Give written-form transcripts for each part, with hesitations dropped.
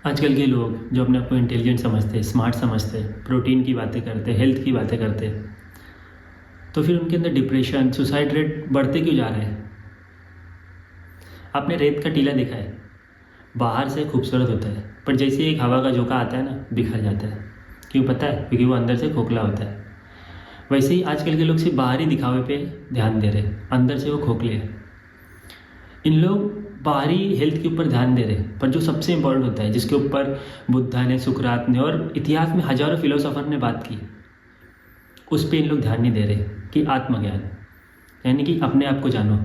आजकल के लोग जो अपने आप को इंटेलिजेंट समझते हैं, स्मार्ट समझते हैं, प्रोटीन की बातें करते हैं, हेल्थ की बातें करते हैं, तो फिर उनके अंदर डिप्रेशन, सुसाइड रेट बढ़ते क्यों जा रहे हैं? आपने रेत का टीला देखा है? बाहर से खूबसूरत होता है, पर जैसे एक हवा का झोंका आता है ना, बिखर जाता है। क्यों पता है? क्योंकि वो अंदर से खोखला होता है। वैसे ही आजकल के लोग सिर्फ बाहरी दिखावे पे ध्यान दे रहे हैं, अंदर से वो खोखले हैं। इन लोग बाहरी हेल्थ के ऊपर ध्यान दे रहे हैं, पर जो सबसे इम्पोर्टेंट होता है, जिसके ऊपर बुद्धा ने, सुकरात ने और इतिहास में हजारों फिलोसोफर ने बात की, उस पर इन लोग ध्यान नहीं दे रहे कि आत्मज्ञान, यानी कि अपने आप को जानो।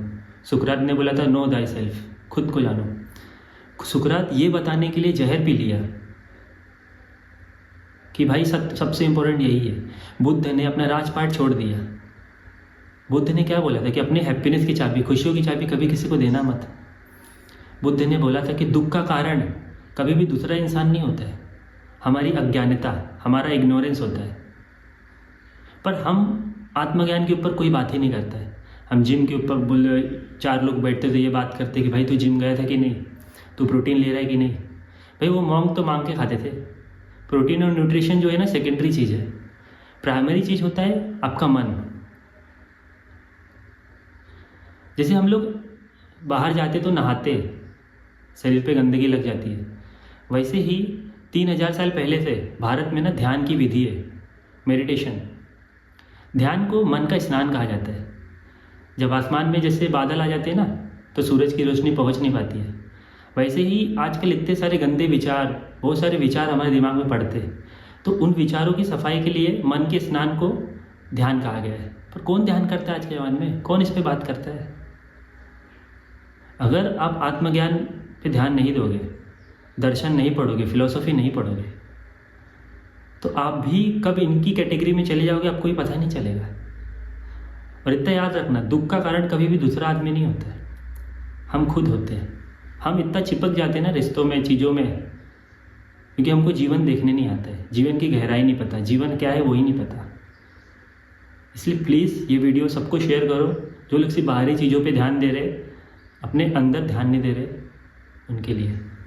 सुकरात ने बोला था नो दाई सेल्फ, खुद को जानो। सुकरात ये बताने के लिए जहर पी लिया कि भाई सबसे इम्पोर्टेंट यही है। बुद्ध ने अपना राजपाट छोड़ दिया। बुद्ध ने क्या बोला था कि अपने हैप्पीनेस की चाबी, खुशियों की चाबी कभी किसी को देना मत। बुद्ध ने बोला था कि दुख का कारण कभी भी दूसरा इंसान नहीं होता है, हमारी अज्ञानता, हमारा इग्नोरेंस होता है। पर हम आत्मज्ञान के ऊपर कोई बात ही नहीं करता है। हम जिम के ऊपर बोले, 4 लोग बैठते तो ये बात करते कि भाई तू जिम गया था कि नहीं, तू प्रोटीन ले रहा है कि नहीं। भाई वो मॉन्क तो मांग के खाते थे। प्रोटीन और न्यूट्रिशन जो है ना, सेकेंडरी चीज़ है। प्राइमरी चीज़ होता है आपका मन। जैसे हम लोग बाहर जाते तो नहाते, शरीर पे गंदगी लग जाती है, वैसे ही 3000 साल पहले से भारत में ना ध्यान की विधि है, मेडिटेशन। ध्यान को मन का स्नान कहा जाता है। जब आसमान में जैसे बादल आ जाते हैं ना, तो सूरज की रोशनी पहुंच नहीं पाती है, वैसे ही आजकल इतने सारे गंदे विचार, बहुत सारे विचार हमारे दिमाग में पड़ते हैं। तो उन विचारों की सफाई के लिए मन के स्नान को ध्यान कहा गया है। पर कौन ध्यान करता है आज के ज़माने में? कौन इस पर बात करता है? अगर आप आत्मज्ञान पे ध्यान नहीं दोगे, दर्शन नहीं पढ़ोगे, फिलॉसफी नहीं पढ़ोगे, तो आप भी कब इनकी कैटेगरी में चले जाओगे आपको ही पता नहीं चलेगा। और इतना याद रखना, दुख का कारण कभी भी दूसरा आदमी नहीं होता है, हम खुद होते हैं। हम इतना चिपक जाते हैं ना रिश्तों में, चीज़ों में, क्योंकि हमको जीवन देखने नहीं आता है, जीवन की गहराई नहीं पता, जीवन क्या है वही नहीं पता। इसलिए प्लीज़ ये वीडियो सबको शेयर करो। जो लोग सिर्फ बाहरी चीज़ों पे ध्यान दे रहे, अपने अंदर ध्यान नहीं दे रहे, उनके लिए।